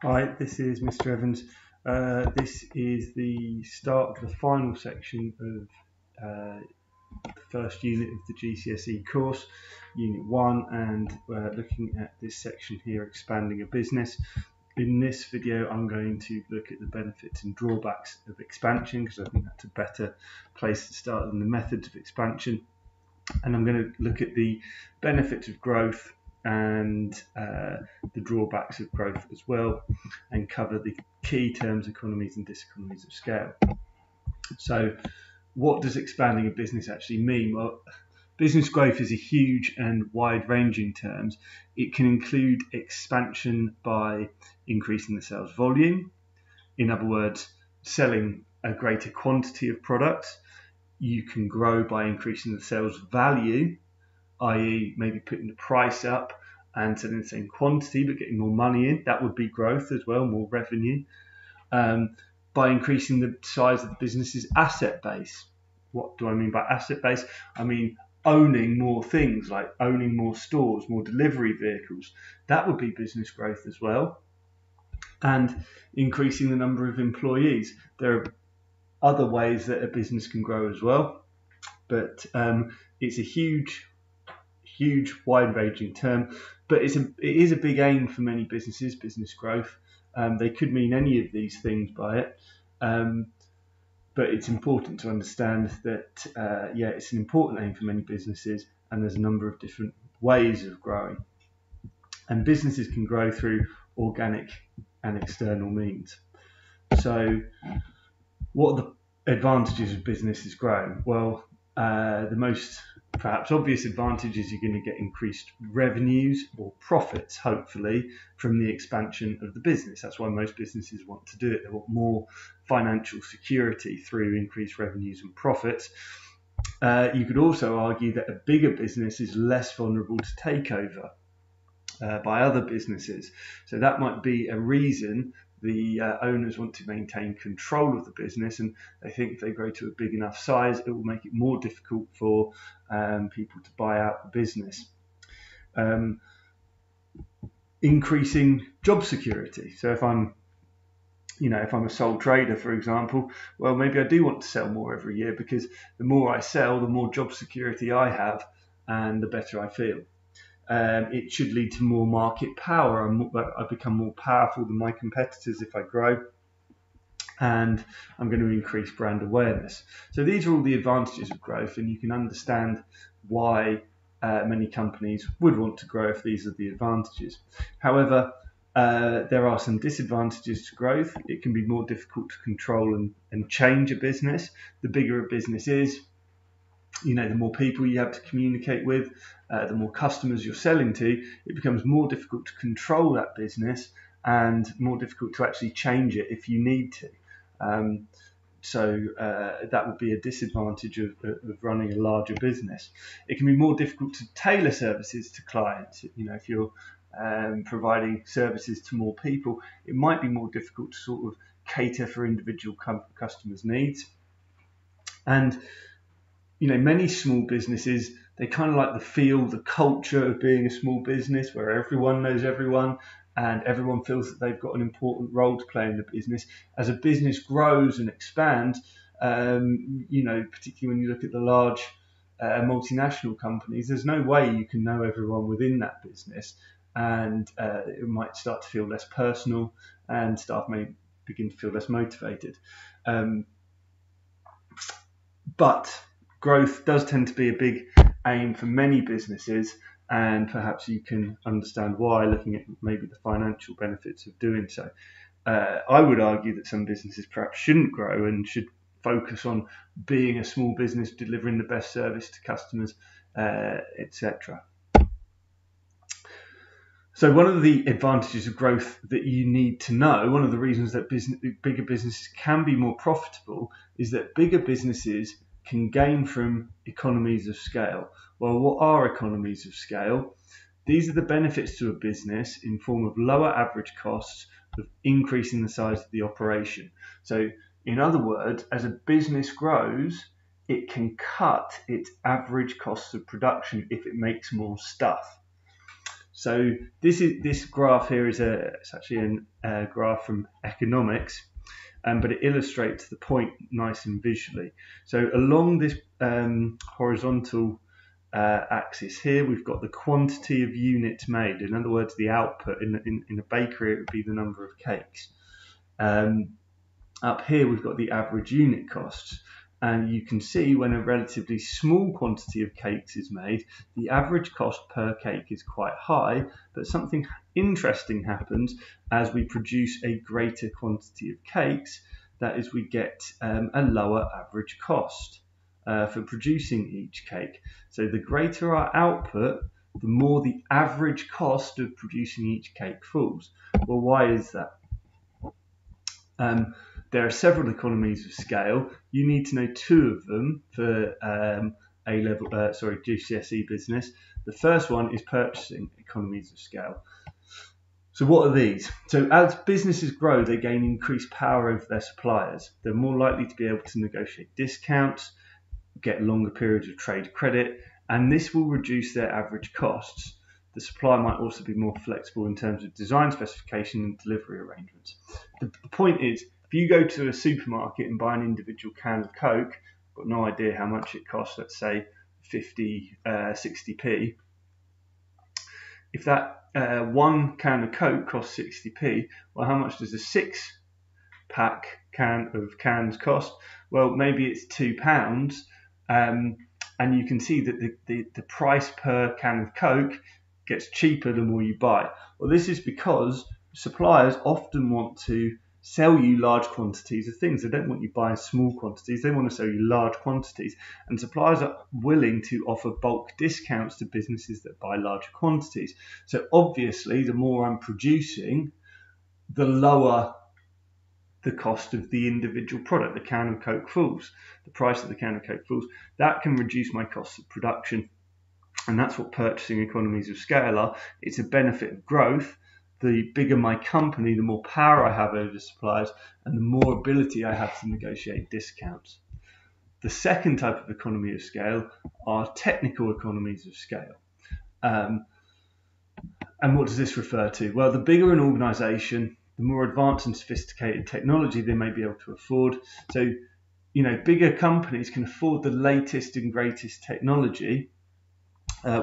Hi, this is Mr. Evans. This is the start of the final section of the first unit of the GCSE course, Unit 1, and we're looking at this section here, expanding a business. In this video, I'm going to look at the benefits and drawbacks of expansion, because I think that's a better place to start than the methods of expansion. And I'm going to look at the benefits of growth and the drawbacks of growth as well, and cover the key terms, economies and diseconomies of scale. So what does expanding a business actually mean? Well, business growth is a huge and wide-ranging term. It can include expansion by increasing the sales volume, in other words, selling a greater quantity of products. You can grow by increasing the sales value, i.e. maybe putting the price up and selling the same quantity but getting more money in. That would be growth as well, more revenue. By increasing the size of the business's asset base. What do I mean by asset base? I mean owning more things, like owning more stores, more delivery vehicles. That would be business growth as well. And increasing the number of employees. There are other ways that a business can grow as well, but it's a huge, wide-ranging term. But it is a big aim for many businesses, business growth. They could mean any of these things by it, but it's important to understand that it's an important aim for many businesses, and there's a number of different ways of growing. And businesses can grow through organic and external means. So what are the advantages of businesses growing? Well, the most perhaps obvious advantage is you're going to get increased revenues or profits, hopefully, from the expansion of the business. That's why most businesses want to do it. They want more financial security through increased revenues and profits. You could also argue that a bigger business is less vulnerable to takeover by other businesses. So that might be a reason the owners want to maintain control of the business, and they think if they grow to a big enough size, it will make it more difficult for people to buy out the business. Increasing job security. So if I'm a sole trader, for example, well, maybe I do want to sell more every year, because the more I sell, the more job security I have, and the better I feel. It should lead to more market power. I become more powerful than my competitors if I grow, and I'm going to increase brand awareness. So these are all the advantages of growth, and you can understand why many companies would want to grow if these are the advantages. However, there are some disadvantages to growth. It can be more difficult to control and change a business. The bigger a business is, the more people you have to communicate with, the more customers you're selling to, it becomes more difficult to control that business and more difficult to actually change it if you need to. So that would be a disadvantage of running a larger business. It can be more difficult to tailor services to clients. If you're providing services to more people, it might be more difficult to sort of cater for individual customers' needs. And many small businesses, they kind of like the culture of being a small business where everyone knows everyone and everyone feels that they've got an important role to play in the business. As a business grows and expands, particularly when you look at the large multinational companies, there's no way you can know everyone within that business, and it might start to feel less personal, and staff may begin to feel less motivated. But growth does tend to be a big aim for many businesses, and perhaps you can understand why looking at maybe the financial benefits of doing so. I would argue that some businesses perhaps shouldn't grow and should focus on being a small business, delivering the best service to customers, etc. So one of the advantages of growth that you need to know, one of the reasons that bigger businesses can be more profitable, is that bigger businesses can gain from economies of scale. Well, what are economies of scale? These are the benefits to a business in form of lower average costs of increasing the size of the operation. So in other words, as a business grows, it can cut its average costs of production if it makes more stuff. So this graph here it's actually a graph from Economics, but it illustrates the point nice and visually. So along this horizontal axis here, we've got the quantity of units made. In other words, the output. In a bakery, it would be the number of cakes. Up here, we've got the average unit costs. And you can see when a relatively small quantity of cakes is made, the average cost per cake is quite high, but something interesting happens as we produce a greater quantity of cakes. That is, we get a lower average cost for producing each cake. So the greater our output, the more the average cost of producing each cake falls. Well, why is that? There are several economies of scale. You need to know two of them for GCSE business. The first one is purchasing economies of scale. So what are these? So as businesses grow, they gain increased power over their suppliers. They're more likely to be able to negotiate discounts, get longer periods of trade credit, and this will reduce their average costs. The supplier might also be more flexible in terms of design specification and delivery arrangements. The point is, if you go to a supermarket and buy an individual can of Coke, I've got no idea how much it costs, let's say 50, 60p. If that one can of Coke costs 60p, well, how much does a 6-pack can of cans cost? Well, maybe it's £2, and you can see that the price per can of Coke gets cheaper the more you buy. Well, this is because suppliers often want to sell you large quantities of things. They don't want you buying small quantities. They want to sell you large quantities. And suppliers are willing to offer bulk discounts to businesses that buy larger quantities. So obviously, the more I'm producing, the lower the cost of the individual product. The can of Coke falls. The price of the can of Coke falls. That can reduce my costs of production. And that's what purchasing economies of scale are. It's a benefit of growth. The bigger my company, the more power I have over suppliers, and the more ability I have to negotiate discounts. The second type of economy of scale are technical economies of scale. And what does this refer to? Well, the bigger an organisation, the more advanced and sophisticated technology they may be able to afford. So, bigger companies can afford the latest and greatest technology,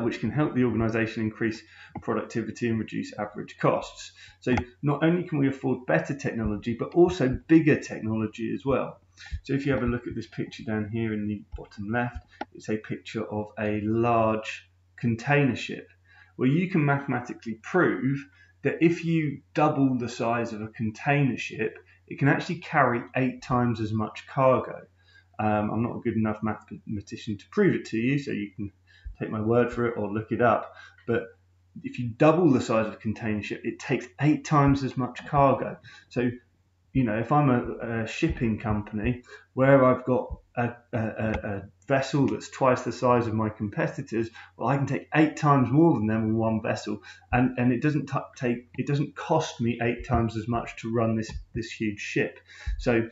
which can help the organisation increase productivity and reduce average costs. So not only can we afford better technology, but also bigger technology as well. So if you have a look at this picture down here in the bottom left, it's a picture of a large container ship, where you can mathematically prove that if you double the size of a container ship, it can actually carry 8 times as much cargo. I'm not a good enough mathematician to prove it to you, so you can take my word for it or look it up, but if you double the size of a container ship, it takes 8 times as much cargo. So, if I'm a shipping company where I've got a vessel that's twice the size of my competitors, well, I can take 8 times more than them on one vessel, and it doesn't cost me 8 times as much to run this huge ship. So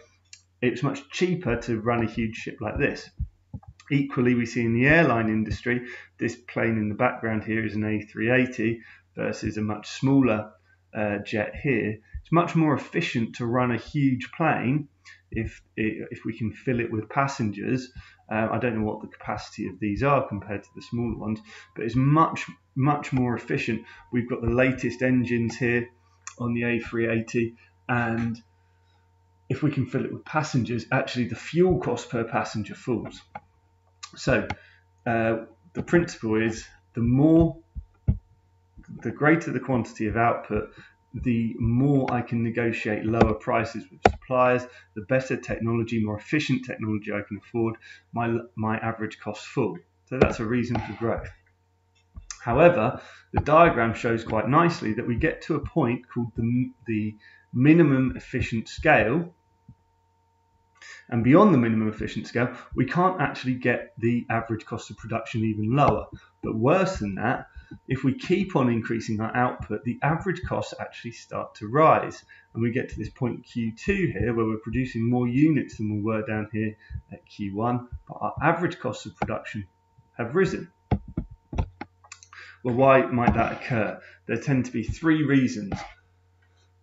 it's much cheaper to run a huge ship like this. Equally, we see in the airline industry, this plane in the background here is an A380 versus a much smaller jet here. It's much more efficient to run a huge plane if we can fill it with passengers. I don't know what the capacity of these are compared to the smaller ones, but it's much more efficient. We've got the latest engines here on the A380, and if we can fill it with passengers, actually the fuel cost per passenger falls. So the principle is the greater the quantity of output, the more I can negotiate lower prices with suppliers, the better technology, more efficient technology I can afford, my average costs fall. So that's a reason for growth. However, the diagram shows quite nicely that we get to a point called the minimum efficient scale. And beyond the minimum efficient scale, we can't actually get the average cost of production even lower. But worse than that, if we keep on increasing our output, the average costs actually start to rise. And we get to this point Q2 here, where we're producing more units than we were down here at Q1, but our average costs of production have risen. Well, why might that occur? There tend to be three reasons,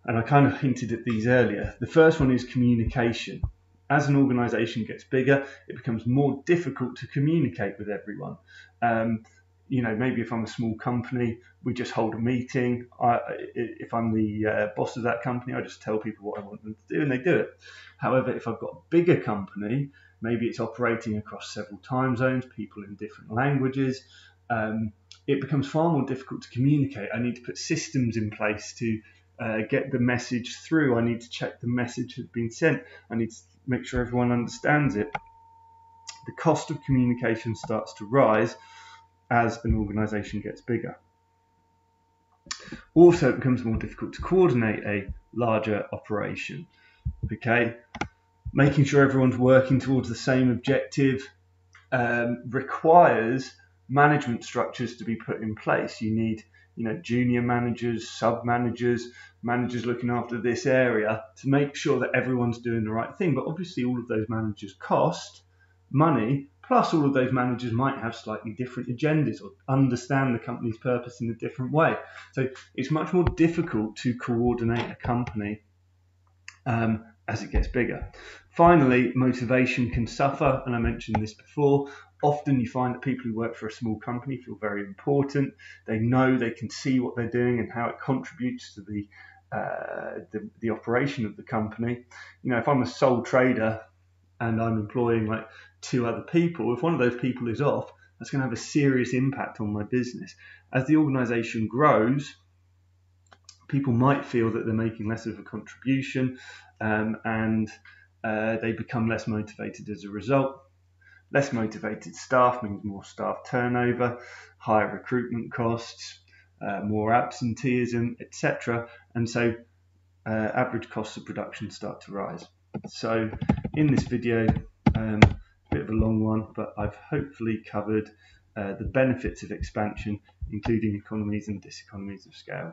and I kind of hinted at these earlier. The first one is communication. As an organisation gets bigger, it becomes more difficult to communicate with everyone. Maybe if I'm a small company, we just hold a meeting. If I'm the boss of that company, I just tell people what I want them to do and they do it. However, if I've got a bigger company, maybe it's operating across several time zones, people in different languages, it becomes far more difficult to communicate. I need to put systems in place to get the message through. I need to check the message has been sent. I need to make sure everyone understands it. The cost of communication starts to rise as an organisation gets bigger. Also, it becomes more difficult to coordinate a larger operation. Okay, making sure everyone's working towards the same objective requires management structures to be put in place. You need, junior managers, sub-managers, managers looking after this area to make sure that everyone's doing the right thing. But obviously all of those managers cost money, plus all of those managers might have slightly different agendas or understand the company's purpose in a different way. So it's much more difficult to coordinate a company as it gets bigger. Finally, motivation can suffer, and I mentioned this before. Often you find that people who work for a small company feel very important. They know they can see what they're doing and how it contributes to the operation of the company. If I'm a sole trader and I'm employing like 2 other people, if one of those people is off, that's going to have a serious impact on my business. As the organisation grows, people might feel that they're making less of a contribution, and they become less motivated as a result. Less motivated staff means more staff turnover, higher recruitment costs, more absenteeism, etc. And so average costs of production start to rise. So in this video, a bit of a long one, but I've hopefully covered the benefits of expansion, including economies and diseconomies of scale.